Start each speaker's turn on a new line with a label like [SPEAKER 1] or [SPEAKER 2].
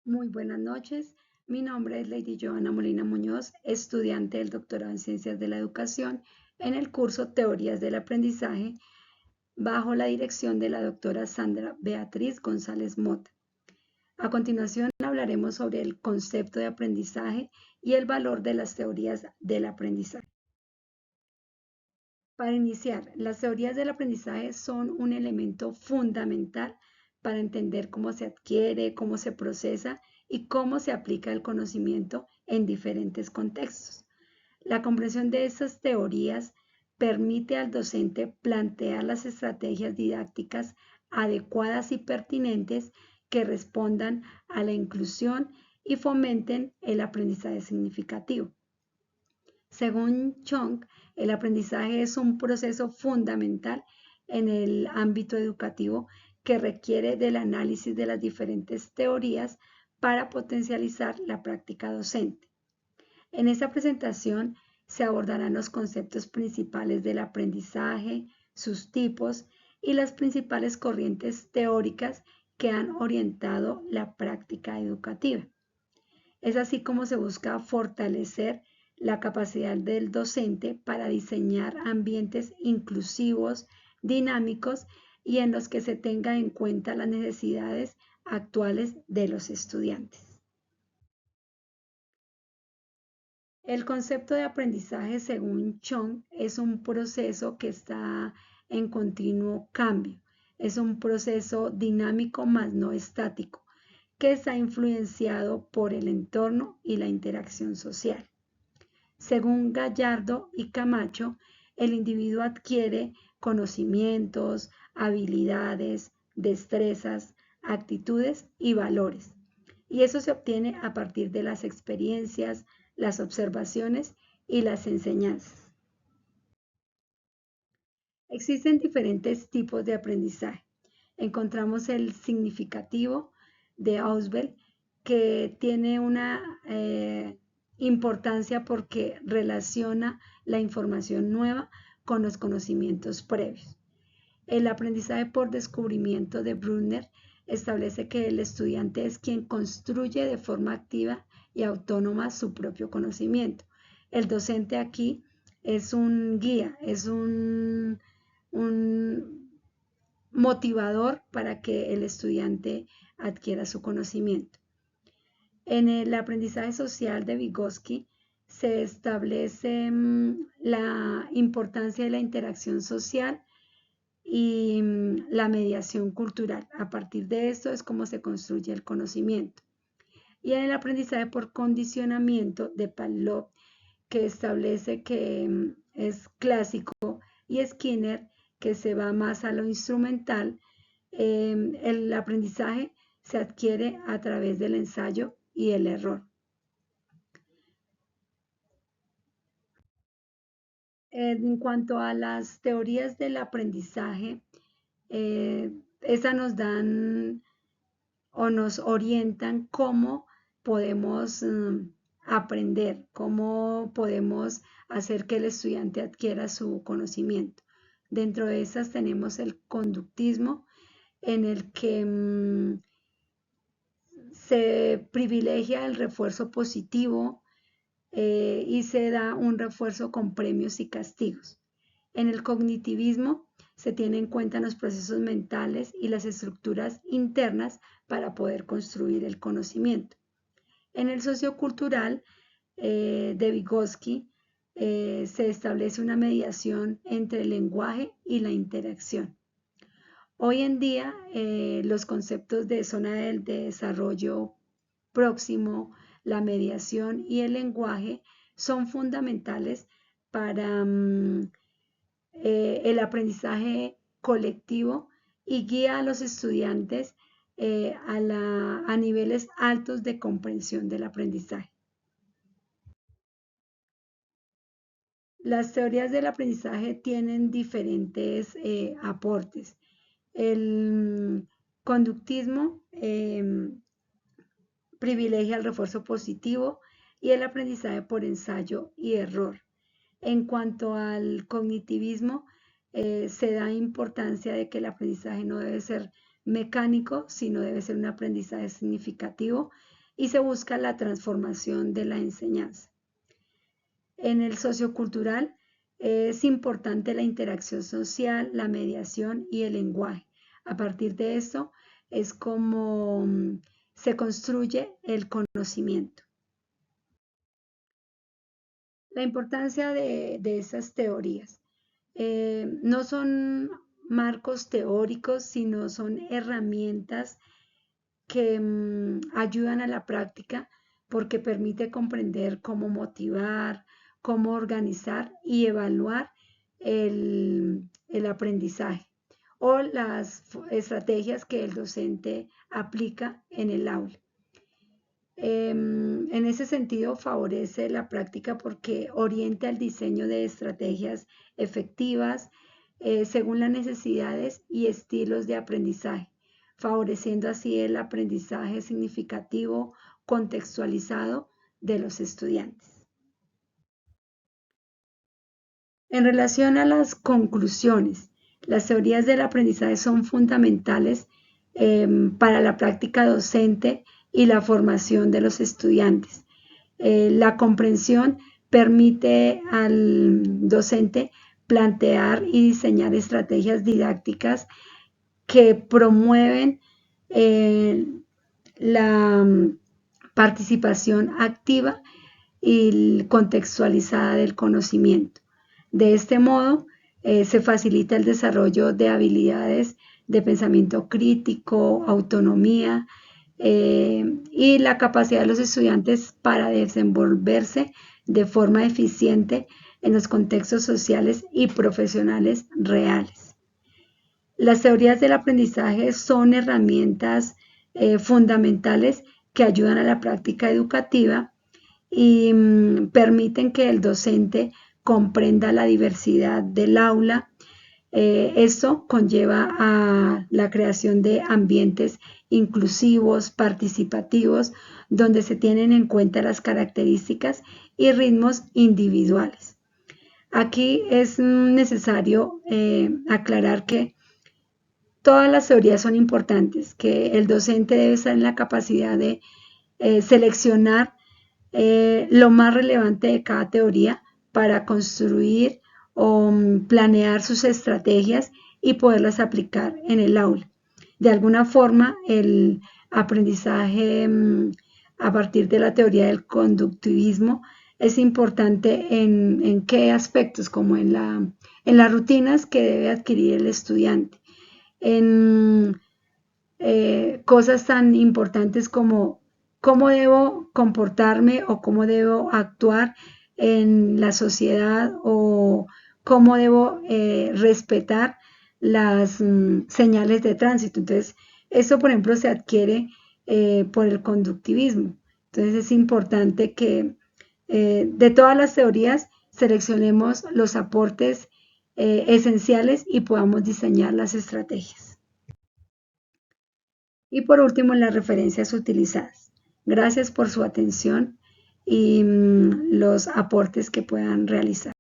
[SPEAKER 1] Muy buenas noches. Mi nombre es Lady Joana Molina Muñoz, estudiante del doctorado en Ciencias de la Educación en el curso Teorías del Aprendizaje, bajo la dirección de la doctora Sandra Beatriz González Mota. A continuación hablaremos sobre el concepto de aprendizaje y el valor de las teorías del aprendizaje. Para iniciar, las teorías del aprendizaje son un elemento fundamental para entender cómo se adquiere, cómo se procesa y cómo se aplica el conocimiento en diferentes contextos. La comprensión de estas teorías permite al docente plantear las estrategias didácticas adecuadas y pertinentes que respondan a la inclusión y fomenten el aprendizaje significativo. Según Chung, el aprendizaje es un proceso fundamental en el ámbito educativo que requiere del análisis de las diferentes teorías para potencializar la práctica docente. En esta presentación se abordarán los conceptos principales del aprendizaje, sus tipos y las principales corrientes teóricas que han orientado la práctica educativa. Es así como se busca fortalecer la capacidad del docente para diseñar ambientes inclusivos, dinámicos y en los que se tenga en cuenta las necesidades actuales de los estudiantes. El concepto de aprendizaje, según Chung, es un proceso que está en continuo cambio. Es un proceso dinámico más no estático, que está influenciado por el entorno y la interacción social. Según Gallardo y Camacho, el individuo adquiere conocimientos, habilidades, destrezas, actitudes y valores. Y eso se obtiene a partir de las experiencias, las observaciones y las enseñanzas. Existen diferentes tipos de aprendizaje. Encontramos el significativo de Ausubel, que tiene una importancia porque relaciona la información nueva con los conocimientos previos. El aprendizaje por descubrimiento de Brunner establece que el estudiante es quien construye de forma activa y autónoma su propio conocimiento. El docente aquí es un guía, es un motivador para que el estudiante adquiera su conocimiento. En el aprendizaje social de Vygotsky se establece la importancia de la interacción social y la mediación cultural. A partir de esto es como se construye el conocimiento. Y en el aprendizaje por condicionamiento de Pavlov, que establece que es clásico, y Skinner, que se va más a lo instrumental, el aprendizaje se adquiere a través del ensayo y el error. En cuanto a las teorías del aprendizaje, esas nos dan o nos orientan cómo podemos aprender, cómo podemos hacer que el estudiante adquiera su conocimiento. Dentro de esas tenemos el conductismo, en el que se privilegia el refuerzo positivo y se da un refuerzo con premios y castigos. En el cognitivismo se tienen en cuenta los procesos mentales y las estructuras internas para poder construir el conocimiento. En el sociocultural de Vygotsky se establece una mediación entre el lenguaje y la interacción. Hoy en día los conceptos de zona del desarrollo próximo, la mediación y el lenguaje son fundamentales para el aprendizaje colectivo y guía a los estudiantes a niveles altos de comprensión del aprendizaje. Las teorías del aprendizaje tienen diferentes aportes. El conductismo privilegia el refuerzo positivo y el aprendizaje por ensayo y error. En cuanto al cognitivismo, se da importancia de que el aprendizaje no debe ser mecánico, sino debe ser un aprendizaje significativo y se busca la transformación de la enseñanza. En el sociocultural es importante la interacción social, la mediación y el lenguaje. A partir de esto es como se construye el conocimiento. La importancia de estas teorías. No son marcos teóricos, sino son herramientas que ayudan a la práctica porque permite comprender cómo motivar, cómo organizar y evaluar el aprendizaje o las estrategias que el docente aplica en el aula. En ese sentido, favorece la práctica porque orienta el diseño de estrategias efectivas según las necesidades y estilos de aprendizaje, favoreciendo así el aprendizaje significativo, contextualizado de los estudiantes. En relación a las conclusiones, las teorías del aprendizaje son fundamentales para la práctica docente y la formación de los estudiantes. La comprensión permite al docente plantear y diseñar estrategias didácticas que promueven la participación activa y contextualizada del conocimiento. De este modo, se facilita el desarrollo de habilidades de pensamiento crítico, autonomía y la capacidad de los estudiantes para desenvolverse de forma eficiente en los contextos sociales y profesionales reales. Las teorías del aprendizaje son herramientas fundamentales que ayudan a la práctica educativa y permiten que el docente comprenda la diversidad del aula. Esto conlleva a la creación de ambientes inclusivos, participativos, donde se tienen en cuenta las características y ritmos individuales. Aquí es necesario aclarar que todas las teorías son importantes, que el docente debe estar en la capacidad de seleccionar lo más relevante de cada teoría para construir o planear sus estrategias y poderlas aplicar en el aula. De alguna forma, el aprendizaje a partir de la teoría del conductivismo es importante en qué aspectos, como en las rutinas que debe adquirir el estudiante, en cosas tan importantes como cómo debo comportarme o cómo debo actuar en la sociedad o cómo debo respetar las señales de tránsito. Entonces, eso, por ejemplo, se adquiere por el conductivismo. Entonces, es importante que de todas las teorías seleccionemos los aportes esenciales y podamos diseñar las estrategias. Y por último, las referencias utilizadas. Gracias por su atención y los aportes que puedan realizar.